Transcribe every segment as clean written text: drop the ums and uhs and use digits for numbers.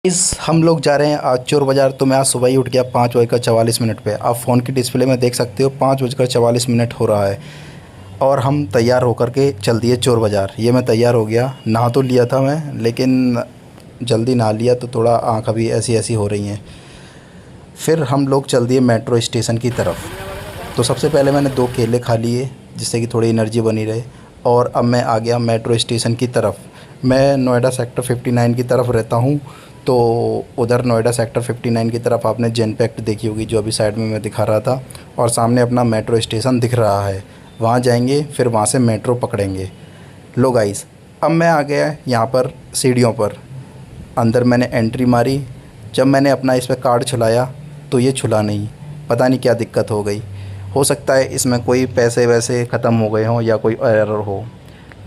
हम लोग जा रहे हैं आज चोर बाज़ार। तो मैं आज सुबह ही उठ गया 5:44 पे। आप फ़ोन की डिस्प्ले में देख सकते हो 5:44 हो रहा है और हम तैयार होकर के चल दिए चोर बाज़ार। ये मैं तैयार हो गया, नहा तो लिया था मैं, लेकिन जल्दी नहा लिया तो थोड़ा आँख अभी ऐसी ऐसी हो रही हैं। फिर हम लोग चल दिए मेट्रो स्टेशन की तरफ। तो सबसे पहले मैंने 2 केले खा लिए जिससे कि थोड़ी एनर्जी बनी रहे, और अब मैं आ गया मेट्रो स्टेशन की तरफ। मैं नोएडा सेक्टर 59 की तरफ रहता हूँ, तो उधर नोएडा सेक्टर 59 की तरफ आपने जेनपैक्ट देखी होगी जो अभी साइड में मैं दिखा रहा था, और सामने अपना मेट्रो स्टेशन दिख रहा है। वहाँ जाएंगे, फिर वहाँ से मेट्रो पकड़ेंगे। लो गाइस, अब मैं आ गया यहाँ पर सीढ़ियों पर। अंदर मैंने एंट्री मारी। जब मैंने अपना इस पर कार्ड छुलाया तो ये छुला नहीं, पता नहीं क्या दिक्कत हो गई। हो सकता है इसमें कोई पैसे वैसे ख़त्म हो गए हों या कोई एरर हो,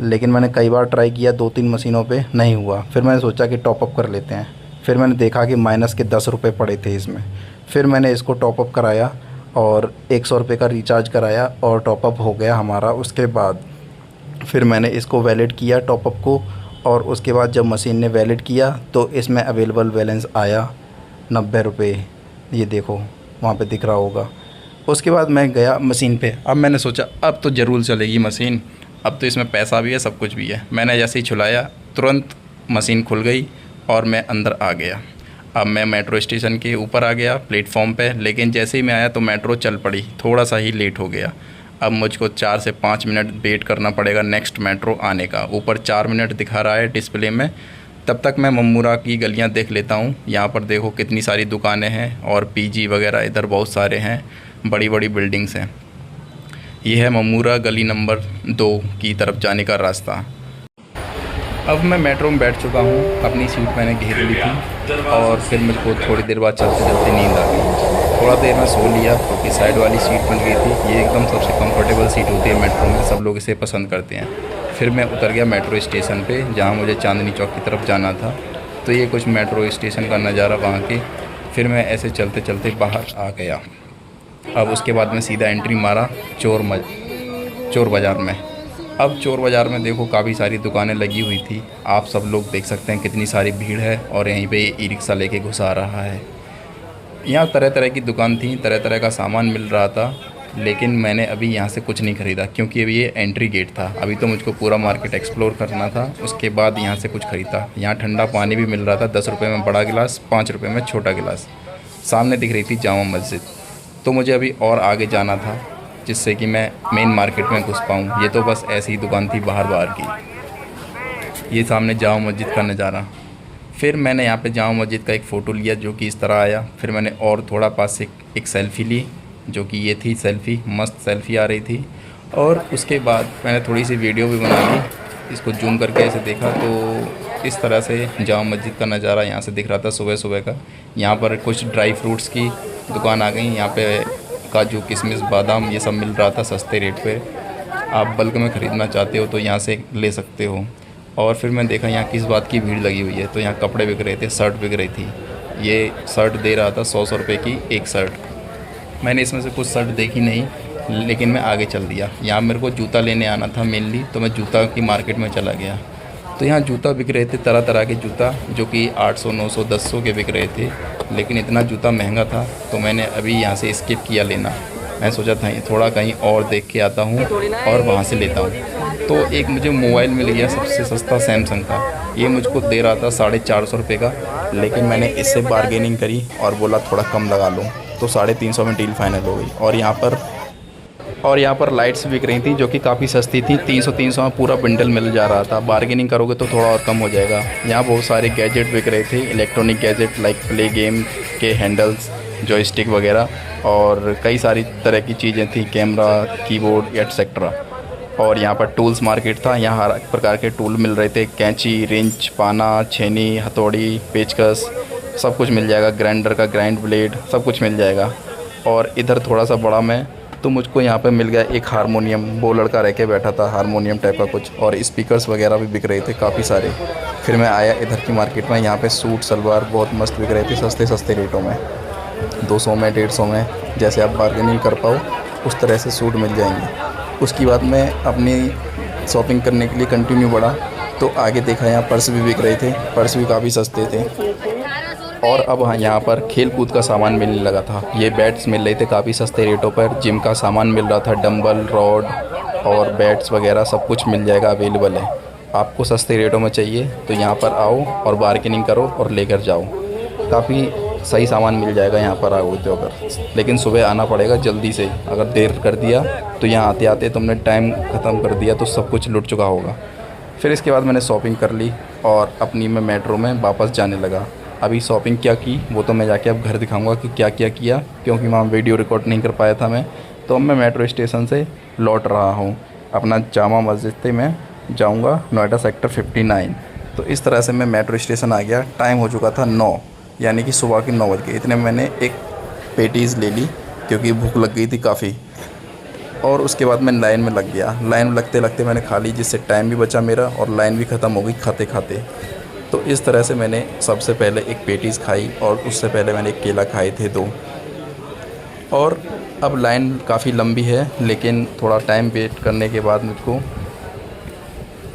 लेकिन मैंने कई बार ट्राई किया, 2-3 मशीनों पे नहीं हुआ। फिर मैंने सोचा कि टॉपअप कर लेते हैं। फिर मैंने देखा कि माइनस के 10 रुपये पड़े थे इसमें। फिर मैंने इसको टॉपअप कराया और 100 रुपये का रिचार्ज कराया और टॉपअप हो गया हमारा। उसके बाद फिर मैंने इसको वैलिड किया टॉपअप को, और उसके बाद जब मशीन ने वैलिड किया तो इसमें अवेलेबल बैलेंस आया 90 रुपये। ये देखो वहाँ पे दिख रहा होगा। उसके बाद मैं गया मशीन पे। अब मैंने सोचा अब तो ज़रूर चलेगी मशीन, अब तो इसमें पैसा भी है, सब कुछ भी है। मैंने जैसे ही छुलाया तुरंत मशीन खुल गई और मैं अंदर आ गया। अब मैं मेट्रो स्टेशन के ऊपर आ गया प्लेटफॉर्म पे, लेकिन जैसे ही मैं आया तो मेट्रो चल पड़ी, थोड़ा सा ही लेट हो गया। अब मुझको 4 से 5 मिनट वेट करना पड़ेगा नेक्स्ट मेट्रो आने का। ऊपर 4 मिनट दिखा रहा है डिस्प्ले में। तब तक मैं मम्मूरा की गलियां देख लेता हूं। यहाँ पर देखो कितनी सारी दुकानें हैं और पीजी वगैरह इधर बहुत सारे हैं, बड़ी बड़ी बिल्डिंग्स हैं। ये है मम्मूरा गली नंबर 2 की तरफ जाने का रास्ता। अब मैं मेट्रो में बैठ चुका हूँ, अपनी सीट मैंने घेर ली थी और फिर मुझको थोड़ी देर बाद चलते चलते नींद आ गई। थोड़ा देर में सो लिया क्योंकि साइड वाली सीट मिल गई थी। ये एकदम सबसे कंफर्टेबल सीट होती है मेट्रो में, सब लोग इसे पसंद करते हैं। फिर मैं उतर गया मेट्रो स्टेशन पे, जहाँ मुझे चांदनी चौक की तरफ जाना था। तो ये कुछ मेट्रो स्टेशन का नज़ारा वहाँ के। फिर मैं ऐसे चलते चलते बाहर आ गया। अब उसके बाद मैं सीधा एंट्री मारा चोर बाज़ार में। अब चोर बाज़ार में देखो काफ़ी सारी दुकानें लगी हुई थी, आप सब लोग देख सकते हैं कितनी सारी भीड़ है। और यहीं पे ई रिक्शा लेके घुसा रहा है। यहाँ तरह तरह की दुकान थी, तरह तरह का सामान मिल रहा था, लेकिन मैंने अभी यहाँ से कुछ नहीं ख़रीदा क्योंकि अभी ये एंट्री गेट था। अभी तो मुझको पूरा मार्केट एक्सप्लोर करना था, उसके बाद यहाँ से कुछ ख़रीदा। यहाँ ठंडा पानी भी मिल रहा था, 10 रुपये में बड़ा गिलास, 5 रुपये में छोटा गिलास। सामने दिख रही थी जामा मस्जिद। तो मुझे अभी और आगे जाना था जिससे कि मैं मेन मार्केट में घुस पाऊँ। ये तो बस ऐसी ही दुकान थी बाहर बाहर की। ये सामने जामा मस्जिद का नज़ारा। फिर मैंने यहाँ पे जामा मस्जिद का एक फ़ोटो लिया जो कि इस तरह आया। फिर मैंने और थोड़ा पास से एक सेल्फ़ी ली जो कि ये थी सेल्फ़ी, मस्त सेल्फ़ी आ रही थी। और उसके बाद मैंने थोड़ी सी वीडियो भी बना ली। इसको जूम करके ऐसे देखा तो इस तरह से जामा मस्जिद का नज़ारा यहाँ से दिख रहा था सुबह सुबह का। यहाँ पर कुछ ड्राई फ्रूट्स की दुकान आ गई। यहाँ पे काजू, किशमिश, बादाम ये सब मिल रहा था सस्ते रेट पे। आप बल्क में ख़रीदना चाहते हो तो यहाँ से ले सकते हो। और फिर मैं देखा यहाँ किस बात की भीड़ लगी हुई है, तो यहाँ कपड़े बिक रहे थे, शर्ट बिक रही थी। ये शर्ट दे रहा था 100 रुपये की एक शर्ट। मैंने इसमें से कुछ शर्ट देखी नहीं, लेकिन मैं आगे चल दिया। यहाँ मेरे को जूता लेने आना था मेनली, तो मैं जूता की मार्केट में चला गया। तो यहाँ जूता बिक रहे थे, तरह तरह के जूता, जो कि 800, 900, 1100 के बिक रहे थे। लेकिन इतना जूता महंगा था तो मैंने अभी यहाँ से स्किप किया लेना। मैं सोचा था थोड़ा कहीं और देख के आता हूँ और वहाँ से लेता हूँ। तो एक मुझे मोबाइल मिल गया सबसे सस्ता सैमसंग का। ये मुझको दे रहा था 450 रुपये का, लेकिन मैंने इससे बारगेनिंग करी और बोला थोड़ा कम लगा लो, तो 350 में डील फाइनल हो गई। और यहाँ पर लाइट्स बिक रही थी जो कि काफ़ी सस्ती थी, 300 में पूरा बंडल मिल जा रहा था। बारगेनिंग करोगे तो थोड़ा और कम हो जाएगा। यहाँ बहुत सारे गैजेट बिक रहे थे, electronic gadget like play game के हैंडल्स, जॉयस्टिक वगैरह, और कई सारी तरह की चीज़ें थी, कैमरा, कीबोर्ड एटसेट्रा। और यहाँ पर टूल्स मार्केट था, यहाँ हर प्रकार के टूल मिल रहे थे, कैंची, रिंच, पाना, छेनी, हथौड़ी, पेचकस, सब कुछ मिल जाएगा। ग्राइंडर का ग्राइंड ब्लेड, सब कुछ मिल जाएगा। और इधर थोड़ा सा बड़ा मैं, तो मुझको यहाँ पे मिल गया एक हारमोनियम। वो लड़का रह के बैठा था, हारमोनियम टाइप का कुछ, और स्पीकर्स वगैरह भी बिक रहे थे काफ़ी सारे। फिर मैं आया इधर की मार्केट में, यहाँ पे सूट सलवार बहुत मस्त बिक रहे थे सस्ते सस्ते रेटों में, 200 में, 150 में, जैसे आप बार्गेनिंग कर पाओ उस तरह से सूट मिल जाएंगे। उसके बाद मैं अपनी शॉपिंग करने के लिए कंटिन्यू बढ़ा, तो आगे देखा यहाँ पर्स भी बिक रहे थे, पर्स भी काफ़ी सस्ते थे। और अब हाँ, यहाँ पर खेल कूद का सामान मिलने लगा था। ये बैट्स मिल रहे थे काफ़ी सस्ते रेटों पर। जिम का सामान मिल रहा था, डंबल, रॉड और बैट्स वगैरह सब कुछ मिल जाएगा, अवेलेबल है। आपको सस्ते रेटों में चाहिए तो यहाँ पर आओ और बार्गेनिंग करो और लेकर जाओ। काफ़ी सही सामान मिल जाएगा यहाँ पर आओगे तो अगर, लेकिन सुबह आना पड़ेगा जल्दी से। अगर देर कर दिया तो यहाँ आते आते तुमने टाइम ख़त्म कर दिया तो सब कुछ लुट चुका होगा। फिर इसके बाद मैंने शॉपिंग कर ली और अपनी मैं मेट्रो में वापस जाने लगा। अभी शॉपिंग क्या की वो तो मैं जाके अब घर दिखाऊंगा कि क्या क्या किया, क्योंकि वहाँ वीडियो रिकॉर्ड नहीं कर पाया था मैं। तो अब मैं मेट्रो स्टेशन से लौट रहा हूँ। अपना जामा मस्जिद से मैं जाऊँगा नोएडा सेक्टर 59। तो इस तरह से मैं मेट्रो स्टेशन आ गया। टाइम हो चुका था 9, यानी कि सुबह के 9 बज गए। इतने में मैंने एक पेटीज़ ले ली क्योंकि भूख लग गई थी काफ़ी। और उसके बाद मैं लाइन में लग गया। लाइन में लगते लगते मैंने खा ली, जिससे टाइम भी बचा मेरा और लाइन भी ख़त्म हो गई खाते खाते। तो इस तरह से मैंने सबसे पहले एक पेटीज़ खाई और उससे पहले मैंने एक केला खाए थे 2। और अब लाइन काफ़ी लंबी है, लेकिन थोड़ा टाइम वेट करने के बाद मुझको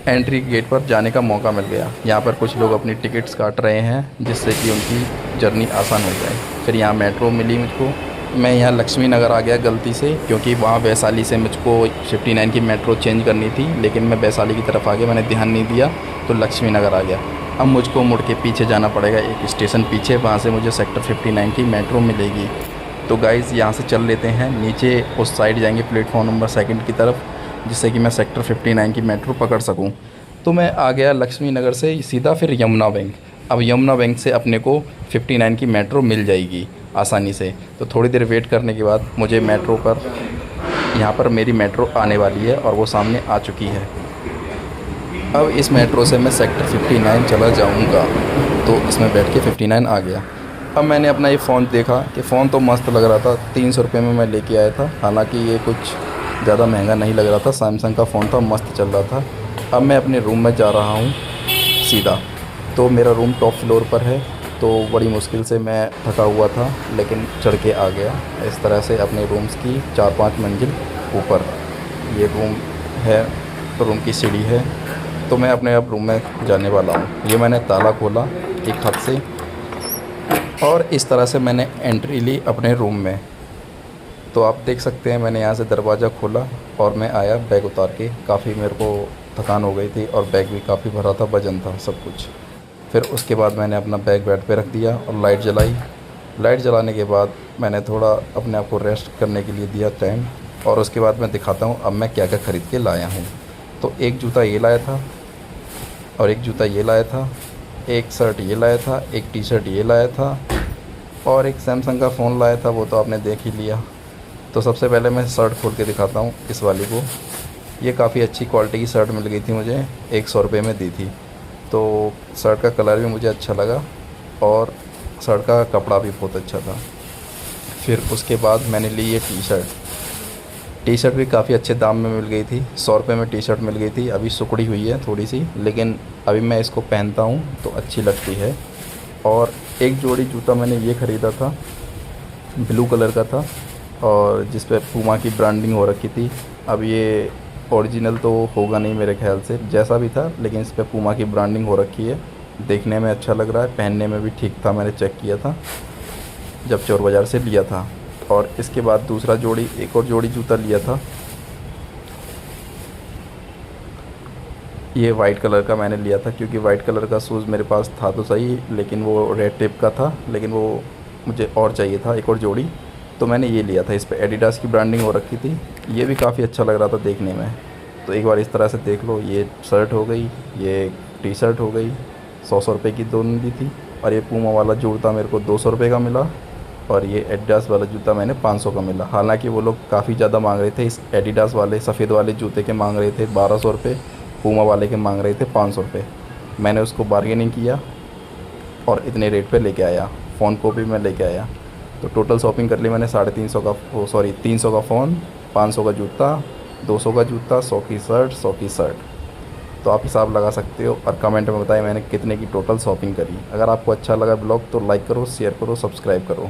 एंट्री गेट पर जाने का मौका मिल गया। यहाँ पर कुछ लोग अपनी टिकट्स काट रहे हैं जिससे कि उनकी जर्नी आसान हो जाए। फिर यहाँ मेट्रो मिली मुझको। मैं यहाँ लक्ष्मी नगर आ गया गलती से, क्योंकि वहाँ वैशाली से मुझको 59 की मेट्रो चेंज करनी थी, लेकिन मैं वैशाली की तरफ आ गया, मैंने ध्यान नहीं दिया तो लक्ष्मी नगर आ गया। अब मुझको मुड़ के पीछे जाना पड़ेगा, एक स्टेशन पीछे, वहाँ से मुझे सेक्टर 59 की मेट्रो मिलेगी। तो गाइज़ यहाँ से चल लेते हैं नीचे, उस साइड जाएंगे प्लेटफॉर्म नंबर 2 की तरफ, जिससे कि मैं सेक्टर 59 की मेट्रो पकड़ सकूं। तो मैं आ गया लक्ष्मी नगर से सीधा फिर यमुना बैंक। अब यमुना बैंक से अपने को 59 की मेट्रो मिल जाएगी आसानी से। तो थोड़ी देर वेट करने के बाद मुझे मेट्रो पर, यहाँ पर मेरी मेट्रो आने वाली है और वो सामने आ चुकी है। अब इस मेट्रो से मैं सेक्टर 59 चला जाऊँगा। तो इसमें बैठ के 59 आ गया। अब मैंने अपना ये फ़ोन देखा कि फ़ोन तो मस्त लग रहा था, 300 रुपये में मैं लेके आया था। हालांकि ये कुछ ज़्यादा महंगा नहीं लग रहा था, सैमसंग का फ़ोन था, मस्त चल रहा था। अब मैं अपने रूम में जा रहा हूँ सीधा। तो मेरा रूम टॉप फ्लोर पर है, तो बड़ी मुश्किल से मैं थका हुआ था लेकिन चढ़ के आ गया इस तरह से अपने रूम्स की 4-5 मंजिल ऊपर। ये रूम है, तो रूम की सीढ़ी है। तो मैं अपने अब रूम में जाने वाला हूँ। ये मैंने ताला खोला एक हाथ से और इस तरह से मैंने एंट्री ली अपने रूम में। तो आप देख सकते हैं मैंने यहाँ से दरवाज़ा खोला और मैं आया बैग उतार के। काफ़ी मेरे को थकान हो गई थी और बैग भी काफ़ी भरा था, वजन था सब कुछ। फिर उसके बाद मैंने अपना बैग बेड पे रख दिया और लाइट जलाई। लाइट जलाने के बाद मैंने थोड़ा अपने आप को रेस्ट करने के लिए दिया टाइम। और उसके बाद मैं दिखाता हूँ अब मैं क्या क्या ख़रीद के लाया हूँ। तो एक जूता ये लाया था और एक जूता ये लाया था, एक शर्ट ये लाया था, एक टी शर्ट ये लाया था और एक सैमसंग का फ़ोन लाया था, वो तो आपने देख ही लिया। तो सबसे पहले मैं शर्ट खोल के दिखाता हूँ इस वाली को। ये काफ़ी अच्छी क्वालिटी की शर्ट मिल गई थी मुझे, 100 रुपये में दी थी। तो शर्ट का कलर भी मुझे अच्छा लगा और शर्ट का कपड़ा भी बहुत अच्छा था। फिर उसके बाद मैंने ली ये टी शर्ट भी काफ़ी अच्छे दाम में मिल गई थी, 100 रुपये में टी शर्ट मिल गई थी। अभी सिकुड़ी हुई है थोड़ी सी, लेकिन अभी मैं इसको पहनता हूँ तो अच्छी लगती है। और एक जोड़ी जूता मैंने ये ख़रीदा था, ब्लू कलर का था और जिस पर पूमा की ब्रांडिंग हो रखी थी। अब ये ओरिजिनल तो होगा नहीं मेरे ख्याल से, जैसा भी था, लेकिन इस पर पूमा की ब्रांडिंग हो रखी है। देखने में अच्छा लग रहा है, पहनने में भी ठीक था, मैंने चेक किया था जब चोर बाज़ार से लिया था। और इसके बाद दूसरा जोड़ी, एक और जोड़ी जूता लिया था, ये वाइट कलर का मैंने लिया था, क्योंकि वाइट कलर का शूज़ मेरे पास था तो सही, लेकिन वो रेड टिप का था, लेकिन वो मुझे और चाहिए था एक और जोड़ी, तो मैंने ये लिया था। इस पर एडिडास की ब्रांडिंग हो रखी थी। ये भी काफ़ी अच्छा लग रहा था देखने में। तो एक बार इस तरह से देख लो। ये शर्ट हो गई, ये टी शर्ट हो गई, 100 रुपये की दोनों दी थी। और ये पूमा वाला जूता मेरे को 200 रुपये का मिला और ये एडिडास वाला जूता मैंने 500 का मिला। हालांकि वो लोग काफ़ी ज़्यादा मांग रहे थे। इस एडिडास वाले सफ़ेद वाले जूते के मांग रहे थे 1200 रुपये, पूमा वाले के मांग रहे थे 500 रुपये। मैंने उसको बार्गेनिंग किया और इतने रेट पे लेके आया। फ़ोन को भी मैं लेके आया। तो टोटल शॉपिंग कर ली मैंने 350 का, 300 का फ़ोन, 500 का जूता, 200 का जूता, 100 की शर्ट, 100 की शर्ट। तो आप हिसाब लगा सकते हो और कमेंट में बताएं मैंने कितने की टोटल शॉपिंग करी। अगर आपको अच्छा लगा ब्लॉग तो लाइक करो, शेयर करो, सब्सक्राइब करो।